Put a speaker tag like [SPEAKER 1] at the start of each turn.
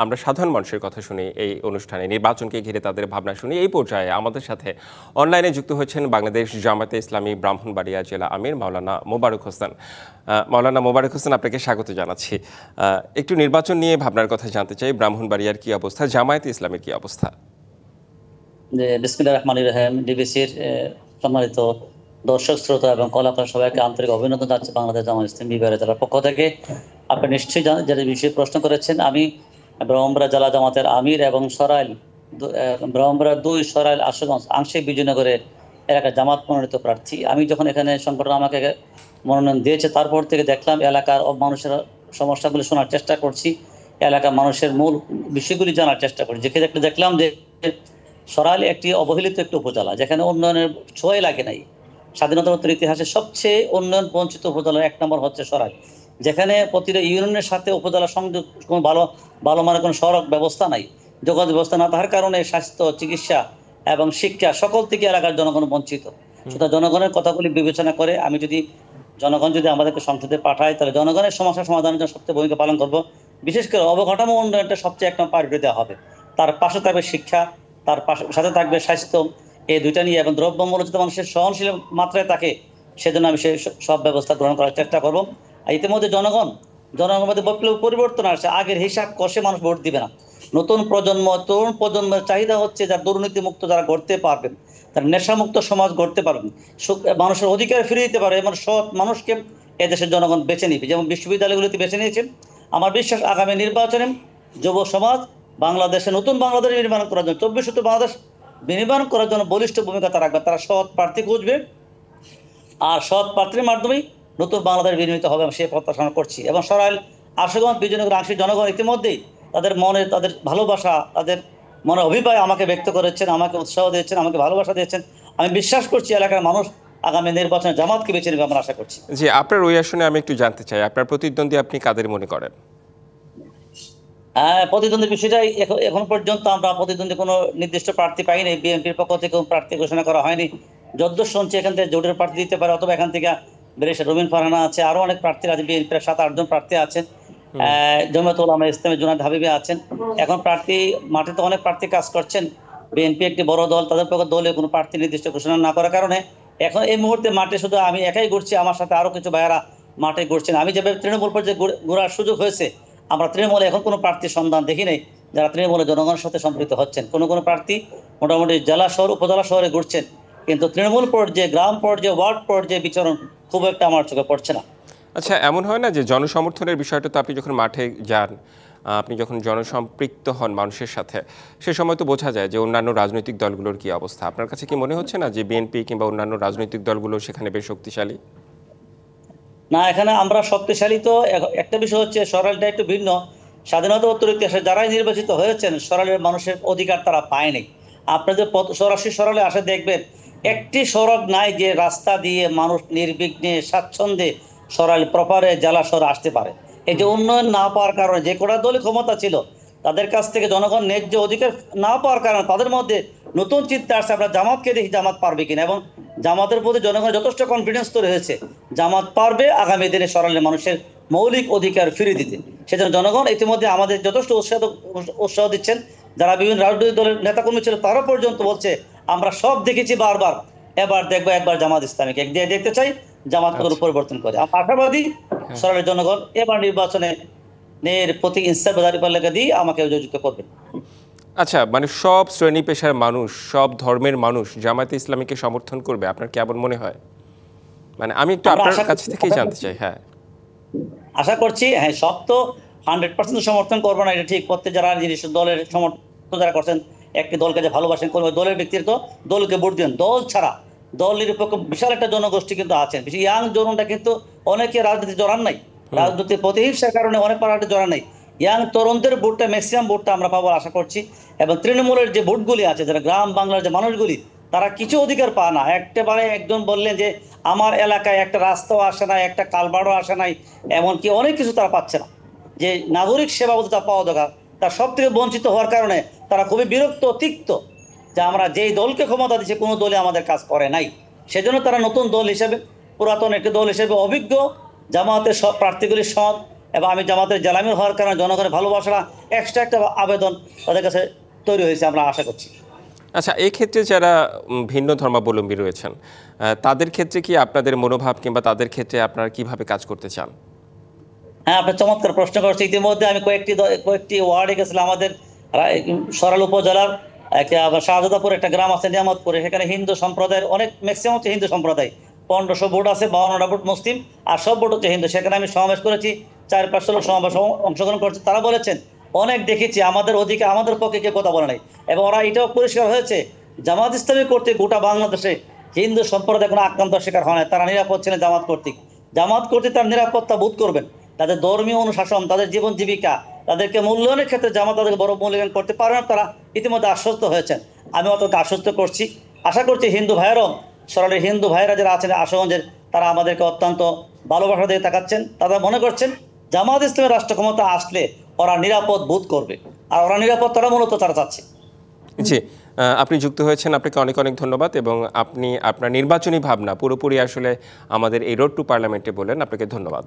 [SPEAKER 1] আমরা সাধারণ মানুষের কথা শুনি এই অনুষ্ঠানে, নির্বাচনকে ঘিরে তাদের ভাবনা শুনি। এই পর্যায়ে আমাদের সাথে অনলাইনে যুক্ত হয়েছেন বাংলাদেশ জামায়াতে ইসলামী ব্রাহ্মণবাড়িয়া জেলা আমির মাওলানা মোবারক হোসেন। মাওলানা মোবারক হোসেন, আপনাকে স্বাগত জানাচ্ছি। একটু নির্বাচন নিয়ে ভাবনার কথা জানতে চাই। ব্রাহ্মণবাড়িয়ার কি অবস্থা, জামায়াতে ইসলামের কি অবস্থা?
[SPEAKER 2] বিসমিল্লাহির রহমানির রহিম। ডিবিসির সম্মানিত দর্শক শ্রোতা এবং কলাকার সবাইকে আন্তরিক অভিনন্দন জানাচ্ছি বাংলাদেশ জামায়াত ইসলামী বিভাগীয় জেলার পক্ষ থেকে। আপনি নিশ্চয়ই জানেন যে বিষয়ে প্রশ্ন করেছেন। আমি ব্রাহ্মণবাড়িয়া জেলা জামাতের আমির এবং সরাইল ব্রাহ্মণবাড়িয়া 2 সরাইল আশুগঞ্জ আংশিক বিজয়নগরের এলাকার জামাত মনোনীত প্রার্থী। আমি যখন এখানে সংগঠন আমাকে মনোনয়ন দিয়েছে, তারপর থেকে দেখলাম এলাকার মানুষের সমস্যাগুলি শোনার চেষ্টা করছি, এলাকার মানুষের মূল বিষয়গুলি জানার চেষ্টা করছি। দেখলাম যে সরাইল একটি অবহেলিত একটি উপজেলা, যেখানে উন্নয়নের ছোঁয়াই লাগে নাই। স্বাধীনতার ইতিহাসে সবচেয়ে উন্নয়ন বঞ্চিত উপজেলার 1 নম্বর হচ্ছে সরাইল, যেখানে প্রতিটা ইউনিয়নের সাথে উপজেলা সংযোগ কোনো ভালো মানের কোনো সড়ক ব্যবস্থা নাই। যোগাযোগ ব্যবস্থা না থাকার কারণে স্বাস্থ্য, চিকিৎসা এবং শিক্ষা সকল থেকে এলাকার জনগণ বঞ্চিত। সুতরাং জনগণের কথাগুলি বিবেচনা করে জনগণ যদি আমাদেরকে সংসদে পাঠায়, তাহলে জনগণের সমস্যা সমাধানের জন্য সবচেয়ে ভূমিকা পালন করব। বিশেষ করে অবকাঠামো উন্নয়নটা সবচেয়ে 1 নম্বর প্রায়োরিটি দেওয়া হবে। তার পাশে থাকবে শিক্ষা, তার সাথে থাকবে স্বাস্থ্য। এই দুইটা নিয়ে এবং দ্রব্যমূল্য যাতে মানুষের সহনশীল মাত্রায় থাকে, সেজন্য আমি সেই সব ব্যবস্থা গ্রহণ করার চেষ্টা করব। ইতিমধ্যে জনগণের মধ্যে পরিবর্তন আসছে। আগের হিসাব কষে মানুষ ভোট দিবে না। তরুণ প্রজন্মের চাহিদা হচ্ছে যারা দুর্নীতিমুক্ত, যারা গড়তে পারবেন, তারা নেশামুক্ত সমাজ গড়তে পারবেন, মানুষের অধিকার ফিরে দিতে পারবে, এমন সৎ মানুষকে এদেশের জনগণ বেছে নিবে, যেমন বিশ্ববিদ্যালয়গুলিতে বেছে নিয়েছে। আমার বিশ্বাস আগামী নির্বাচনে যুব সমাজ বাংলাদেশে নতুন বাংলাদেশ নির্মাণ করার জন্য, 24 বাংলাদেশ বিনির্মাণ করার জন্য বলিষ্ঠ ভূমিকা তারা রাখবে। তারা সৎ প্রার্থী খুঁজবে, আর সৎ প্রার্থীর মাধ্যমেই নতুন বাংলাদেশ বিনির্মিত হবে, আমি সেই প্রত্যাশা করছি। এবং সরাইল আশুগঞ্জ বিজয়নগর আংশিক জনগণ ইতিমধ্যেই তাদের ভালোবাসা, তাদের মনে অভিপ্রায় আমাকে ব্যক্ত করেছেন, আমাকে উৎসাহ দিয়েছেন, আমাকে ভালোবাসা দিয়েছেন। আমি বিশ্বাস করছি এলাকার মানুষ আগামী নির্বাচনে জামাতকে বেছে নেবে, আমরা আশা করছি।
[SPEAKER 1] জি, আপনার ওই আসনে আমি একটু জানতে চাই, আপনার প্রতিদ্বন্দ্বী আপনি কাদের মনে করেন?
[SPEAKER 2] প্রতিদ্বন্দ্বী বিষয়টা এখন পর্যন্ত আমরা প্রতিদ্বন্দ্বী কোনো নির্দিষ্ট প্রার্থী পাইনি। বিএনপির পক্ষ থেকে কোনো প্রার্থী ঘোষণা করা হয়নি। যদ্দূর শুনছি এখান থেকে জোটের প্রার্থী দিতে পারে, অথবা এখান থেকে রবিন ফারহানা আছে, আরো অনেক প্রার্থী আছে। বিএনপির 7-8 জন প্রার্থী আছেন। জমিয়তুল উলামা ইসলামের জুনায়েদ হাবিবি আছেন। এখন মাঠে অনেক প্রার্থী কাজ করছেন। বিএনপি একটি বড় দল, তাদের পক্ষে দলে কোনো প্রার্থী নির্দিষ্ট ঘোষণা না করার কারণে এখন এই মুহূর্তে মাঠে শুধু আমি একাই ঘুরছি, আমার সাথে আরো কিছু ভাইয়েরা মাঠে ঘুরছেন। আমি যেভাবে তৃণমূল পর্যায়ে ঘোরার সুযোগ হয়েছে, আমরা তৃণমূলে এখন কোনো প্রার্থীর সন্ধান দেখি নাই যারা তৃণমূলে জনগণের সাথে সম্পৃক্ত হচ্ছেন। কোনো প্রার্থী মোটামুটি জেলা শহর, উপজেলা শহরে ঘুরছেন, কিন্তু তৃণমূল পর্যায়ে, গ্রাম পর্যায়ে, ওয়ার্ড পর্যায়ে বিচরণ খুব একটা আমার চোখে পড়ছে না।
[SPEAKER 1] আচ্ছা, এমন হয় না যে জনসমর্থনের বিষয়টা, তো আপনি যখন মাঠে যান, আপনি যখন জনসম্পৃক্ত হন মানুষের সাথে, সে সময় তো বোঝা যায় যে অন্যান্য রাজনৈতিক দলগুলোর কি অবস্থা। আপনার কাছে কি মনে হচ্ছে না যে বিএনপি কিংবা অন্যান্য রাজনৈতিক দলগুলো সেখানে বেশ শক্তিশালী?
[SPEAKER 2] না, এখানে আমরা শক্তিশালী তো। একটা বিষয় হচ্ছে সরাইলটা একটু ভিন্ন। স্বাধীনতা ইতিহাসে যারাই নির্বাচিত হয়েছেন, সরাইলের মানুষের অধিকার তারা পায়নি। আপনাদের সরাসরি সরাইলে আসে দেখবেন একটি সড়ক নাই যে রাস্তা দিয়ে মানুষ নির্বিঘ্নে স্বাচ্ছন্দ্যে সরাইল প্রপারে জেলা শহরে আসতে পারে। এই যে উন্নয়ন না পাওয়ার কারণে যে কটা দলই ক্ষমতা ছিল, তাদের কাছ থেকে জনগণ ন্যায্য অধিকার না পাওয়ার কারণে তাদের মধ্যে নতুন চিন্তা আসছে, আমরা জামাতকে দেখি জামাত পারবে কিনা, এবং জামাতের প্রতি জনগণের যথেষ্ট কনফিডেন্স তৈরি হয়েছে, জামাত পারবে আগামী দিনে সরাইলের মানুষের মৌলিক অধিকার ফিরিয়ে দিতে। সেজন্য জনগণ ইতিমধ্যে আমাদের যথেষ্ট উৎসাহ দিচ্ছেন। যারা বিভিন্ন রাজনৈতিক দলের নেতাকর্মী ছিল, তারা পর্যন্ত বলছে আমরা সব দেখেছি বারবার, এবার দেখবো, একবার জামাত ইসলামীকে দেখতে চাই, জামাত পরিবর্তন করে। আমরা আশাবাদী সরাইলের জনগণ এবার নির্বাচনে প্রতি ইনসাফ লেখা দিয়ে আমাকে যোজিত করবে।
[SPEAKER 1] আচ্ছা, মানে সব শ্রেণী পেশার মানুষ, সব ধর্মের মানুষ জামায়াতে ইসলামীকে সমর্থন করবে, আপনার কেমন মনে হয়? মানে আমি একটু আপনার কাছ থেকেই জানতে চাই। হ্যাঁ,
[SPEAKER 2] আশা করছি। হ্যাঁ, সব তো 100% সমর্থন করবো না, এটা ঠিক। প্রত্যেক যারা জিনিস দলের সমর্থন যারা করছেন, একটি দলকে যে ভালোবাসেন, করবে দলের ব্যক্তিত্ব, দলকে ভোট দিন। দল ছাড়া দল নিরপেক্ষ বিশাল একটা জনগোষ্ঠী কিন্তু আছেন। বেশি ইয়াং জনটা কিন্তু অনেকে রাজনীতি জড়ান নাই, রাজনীতির প্রতিহিংসার কারণে অনেক রাজনীতি জড়ান নাই। ইয়াং তরুণদের ভোটটা, ম্যাক্সিমাম ভোটটা আমরা পাবো আশা করছি। এবং তৃণমূলের যে ভোটগুলি আছে, যারা গ্রাম বাংলার যে মানুষগুলি, তারা কিছু অধিকার পায় না। একেবারে একজন বললেন যে আমার এলাকায় একটা রাস্তাও আসে নাই, একটা কালভার্টও আসে নাই, এমনকি অনেক কিছু তারা পাচ্ছে না। যে নাগরিক সেবা তা পাওয়া দরকার, তার সব থেকে বঞ্চিত হওয়ার কারণে তারা খুবই বিরক্ত, তিক্ত যে আমরা যেই দলকে ক্ষমতা দিচ্ছি কোনো দলে আমাদের কাজ করে নাই। সেজন্য তারা নতুন দল হিসেবে, পুরাতন একটি দল হিসেবে অভিজ্ঞ জামায়াতের সব প্রার্থীগুলি সৎ, এবং আমি জামাতের জেলা আমির হওয়ার কারণে জনগণের ভালোবাসা এক্সট্রা একটা আবেদন তাদের কাছে তৈরি হয়েছে, আমরা আশা করছি।
[SPEAKER 1] আচ্ছা, এই ক্ষেত্রে যারা ভিন্ন ধর্মাবলম্বী রয়েছেন তাদের ক্ষেত্রে কি আপনাদের মনোভাব কিংবা তাদের ক্ষেত্রে আপনারা কিভাবে কাজ করতে চান?
[SPEAKER 2] হ্যাঁ, আপনি চমৎকার প্রশ্ন করছেন। ইতিমধ্যে আমি কয়েকটি ওয়ার্ডে গেছিলাম। আমাদের সরাইল উপজেলার একটা শাহজাদাপুর একটা গ্রাম আছে নিয়ামতপুরে, সেখানে হিন্দু সম্প্রদায়ের অনেক ম্যাক্সিমাম হচ্ছে হিন্দু সম্প্রদায়। 1500 ভোট আছে, 52টা ভোট মুসলিম, আর সব ভোট হচ্ছে হিন্দু। সেখানে আমি সমাবেশ করেছি, 400-500 লোক সমাবেশ অংশগ্রহণ করছে। তারা বলেছেন অনেক দেখেছি আমাদের ওদিকে আমাদের পক্ষে কেউ কথা বলে নাই, এবং ওরা এটাও পরিষ্কার হয়েছে জামাত ইসলামী কর্তৃক গোটা বাংলাদেশে হিন্দু সম্প্রদায় কোনো আক্রান্ত শিকার হয় না। তারা নিরাপদ ছিলেন জামাত কর্তৃক। জামাত কর্তৃক তার নিরাপত্তা বোধ করবেন, তাদের ধর্মীয় অনুশাসন, তাদের জীবন জীবিকা, তাদেরকে মূল্যায়নের ক্ষেত্রে জামাত তাদেরকে বড় মূল্যায়ন করতে পারে না। তারা ইতিমধ্যে আশ্বস্ত হয়েছেন, আমি তাদেরকে আশ্বস্ত করছি। আশা করছি হিন্দু ভাইয়েরাও, সরাসরি হিন্দু ভাইয়েরা যারা আছেন আশুগঞ্জের, তারা আমাদেরকে অত্যন্ত ভালোবাসা দিয়ে তাকাচ্ছেন। তারা মনে করছেন জামাত ইসলামের রাষ্ট্র ক্ষমতা আসলে ওরা নিরাপদ বোধ করবে, আর ওরা নিরাপত্তাটা মূলত তারা চাচ্ছে।
[SPEAKER 1] জি, আপনি যুক্ত হয়েছেন, আপনাকে অনেক অনেক ধন্যবাদ। এবং আপনি আপনার নির্বাচনী ভাবনা পুরোপুরি আসলে আমাদের এই রোড টু পার্লামেন্টে বললেন, আপনাকে ধন্যবাদ।